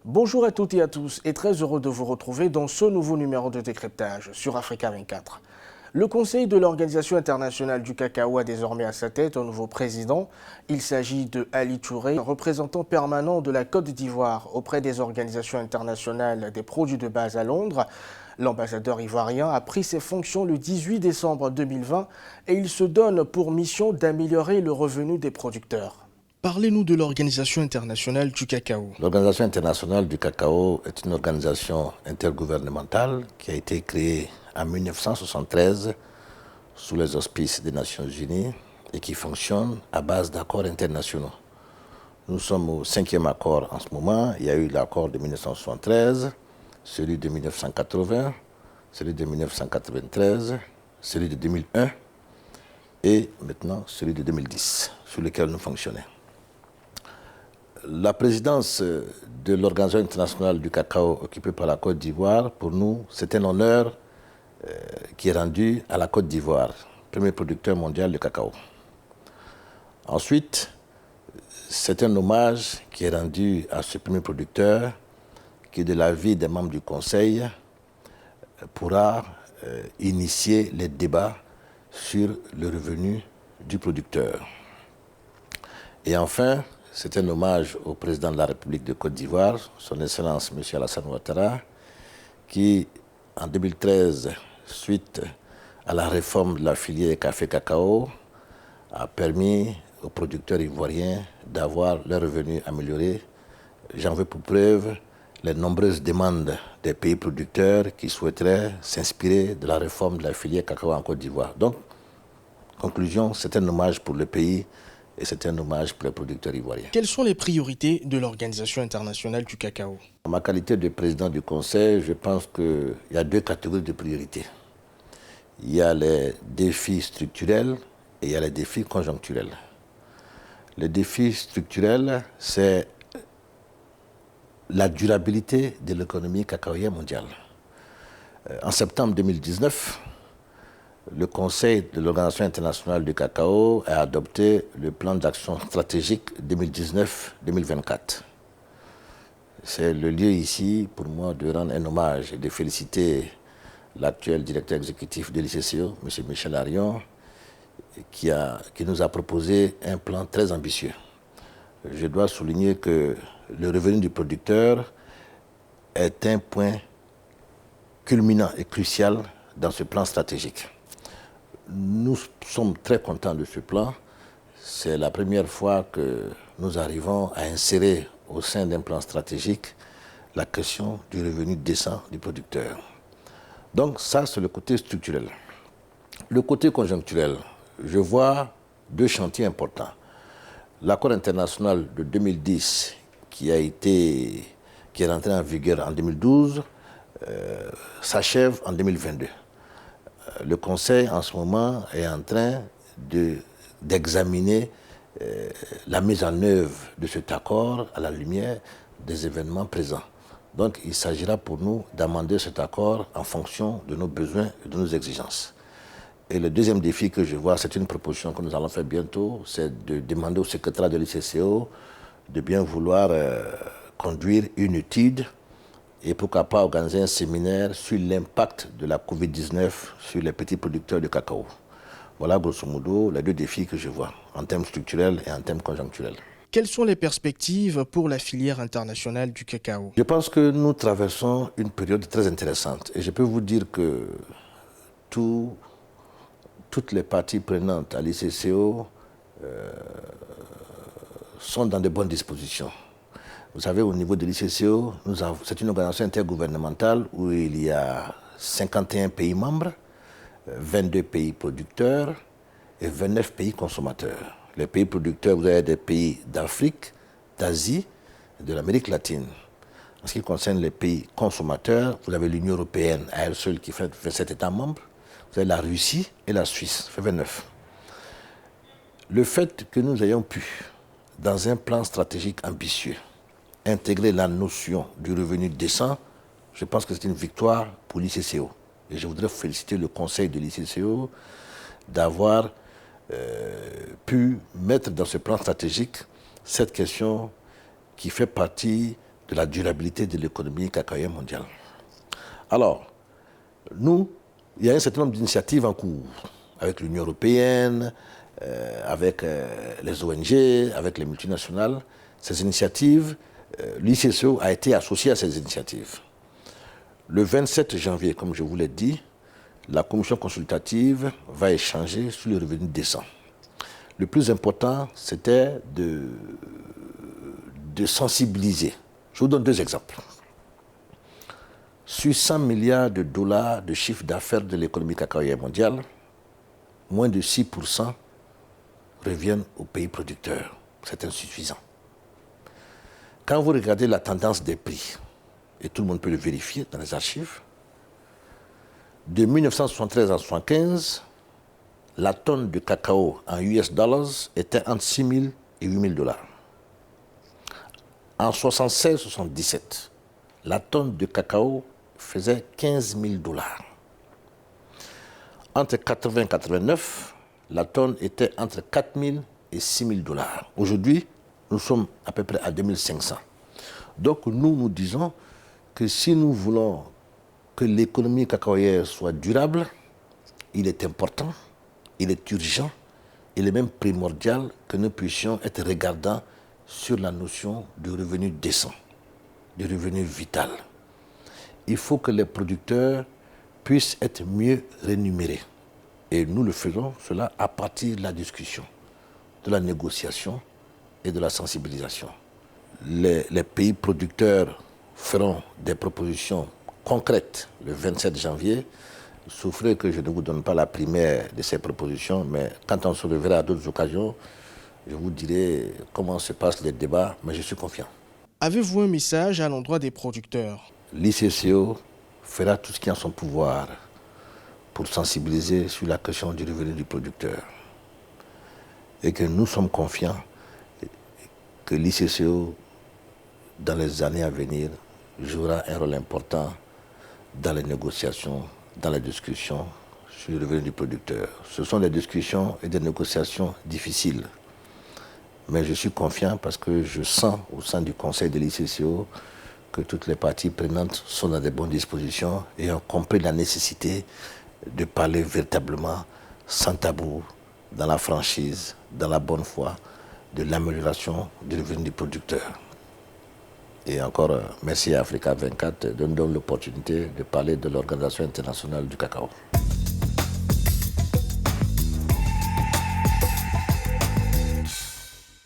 Bonjour à toutes et à tous et très heureux de vous retrouver dans ce nouveau numéro de décryptage sur Africa 24. Le Conseil de l'Organisation internationale du cacao a désormais à sa tête un nouveau président. Il s'agit de Ali Touré, représentant permanent de la Côte d'Ivoire auprès des organisations internationales des produits de base à Londres. L'ambassadeur ivoirien a pris ses fonctions le 18 décembre 2020 et il se donne pour mission d'améliorer le revenu des producteurs. Parlez-nous de l'Organisation internationale du cacao. L'Organisation internationale du cacao est une organisation intergouvernementale qui a été créée en 1973 sous les auspices des Nations Unies et qui fonctionne à base d'accords internationaux. Nous sommes au 5e accord en ce moment. Il y a eu l'accord de 1973, celui de 1980, celui de 1993, celui de 2001 et maintenant celui de 2010 sur lequel nous fonctionnons. La présidence de l'Organisation internationale du cacao occupée par la Côte d'Ivoire, pour nous, c'est un honneur qui est rendu à la Côte d'Ivoire, premier producteur mondial de cacao. Ensuite, c'est un hommage qui est rendu à ce premier producteur qui, de l'avis des membres du Conseil, pourra initier les débats sur le revenu du producteur. Et enfin, c'est un hommage au président de la République de Côte d'Ivoire, son Excellence M. Alassane Ouattara, qui, en 2013, suite à la réforme de la filière café-cacao, a permis aux producteurs ivoiriens d'avoir leurs revenus améliorés. J'en veux pour preuve les nombreuses demandes des pays producteurs qui souhaiteraient s'inspirer de la réforme de la filière cacao en Côte d'Ivoire. Donc, conclusion, c'est un hommage pour le pays et c'est un hommage pour les producteurs ivoiriens. Quelles sont les priorités de l'Organisation internationale du cacao? En ma qualité de président du Conseil, je pense qu'il y a deux catégories de priorités. Il y a les défis structurels et il y a les défis conjoncturels. Les défis structurels, c'est la durabilité de l'économie cacaoyère mondiale. En septembre 2019, le Conseil de l'Organisation internationale du cacao a adopté le plan d'action stratégique 2019-2024. C'est le lieu ici pour moi de rendre un hommage et de féliciter l'actuel directeur exécutif de l'ICCO, M. Michel Arion, qui nous a proposé un plan très ambitieux. Je dois souligner que le revenu du producteur est un point culminant et crucial dans ce plan stratégique. Nous sommes très contents de ce plan. C'est la première fois que nous arrivons à insérer au sein d'un plan stratégique la question du revenu décent du producteur. Donc ça, c'est le côté structurel. Le côté conjoncturel, je vois deux chantiers importants. L'accord international de 2010 qui est rentré en vigueur en 2012 s'achève en 2022. Le Conseil, en ce moment, est en train d'examiner la mise en œuvre de cet accord à la lumière des événements présents. Donc, il s'agira pour nous d'amender cet accord en fonction de nos besoins et de nos exigences. Et le deuxième défi que je vois, c'est une proposition que nous allons faire bientôt, c'est de demander au secrétaire de l'ICCO de bien vouloir conduire une étude et pourquoi pas organiser un séminaire sur l'impact de la Covid-19 sur les petits producteurs de cacao. Voilà grosso modo les deux défis que je vois en termes structurels et en termes conjoncturels. Quelles sont les perspectives pour la filière internationale du cacao? Je pense que nous traversons une période très intéressante et je peux vous dire que toutes les parties prenantes à l'ICCO sont dans de bonnes dispositions. Vous savez, au niveau de l'ICCO, c'est une organisation intergouvernementale où il y a 51 pays membres, 22 pays producteurs et 29 pays consommateurs. Les pays producteurs, vous avez des pays d'Afrique, d'Asie et de l'Amérique latine. En ce qui concerne les pays consommateurs, vous avez l'Union européenne à elle seule qui fait 27 États membres. Vous avez la Russie et la Suisse, ça fait 29. Le fait que nous ayons pu, dans un plan stratégique ambitieux, intégrer la notion du revenu décent, je pense que c'est une victoire pour l'ICCO. Et je voudrais féliciter le conseil de l'ICCO d'avoir pu mettre dans ce plan stratégique cette question qui fait partie de la durabilité de l'économie cacaoyère mondiale. Alors, nous, il y a un certain nombre d'initiatives en cours avec l'Union européenne, avec les ONG, avec les multinationales. Ces initiatives, l'ICCO a été associé à ces initiatives. Le 27 janvier, comme je vous l'ai dit, la commission consultative va échanger sur les revenus décents. Le plus important, c'était de sensibiliser. Je vous donne deux exemples. Sur 100 milliards de dollars de chiffre d'affaires de l'économie cacaoyère mondiale, moins de 6% reviennent aux pays producteurs. C'est insuffisant. Quand vous regardez la tendance des prix, et tout le monde peut le vérifier dans les archives, de 1973 à 1975, la tonne de cacao en US dollars était entre 6 000 et 8 000 dollars. En 1976-1977, la tonne de cacao faisait 15 000 dollars. Entre 1980 et 1989, la tonne était entre 4 000 et 6 000 dollars. Aujourd'hui, nous sommes à peu près à 2 500. Donc nous disons que si nous voulons que l'économie cacaoyère soit durable, il est important, il est urgent, il est même primordial que nous puissions être regardants sur la notion du revenu décent, du revenu vital. Il faut que les producteurs puissent être mieux rémunérés. Et nous le faisons, cela à partir de la discussion, de la négociation et de la sensibilisation. Les pays producteurs feront des propositions concrètes le 27 janvier. Souffrez que je ne vous donne pas la primaire de ces propositions, mais quand on se reverra à d'autres occasions, je vous dirai comment se passent les débats, mais je suis confiant. Avez-vous un message à l'endroit des producteurs? L'ICCO fera tout ce qui est en son pouvoir pour sensibiliser sur la question du revenu du producteur. Et que nous sommes confiants que l'ICCO, dans les années à venir, jouera un rôle important dans les négociations, dans les discussions sur le revenu du producteur. Ce sont des discussions et des négociations difficiles. Mais je suis confiant parce que je sens au sein du conseil de l'ICCO que toutes les parties prenantes sont dans de bonnes dispositions et ont compris la nécessité de parler véritablement sans tabou, dans la franchise, dans la bonne foi, de l'amélioration du revenu du producteur. Et encore, merci à Africa 24 de nous donner l'opportunité de parler de l'Organisation internationale du cacao.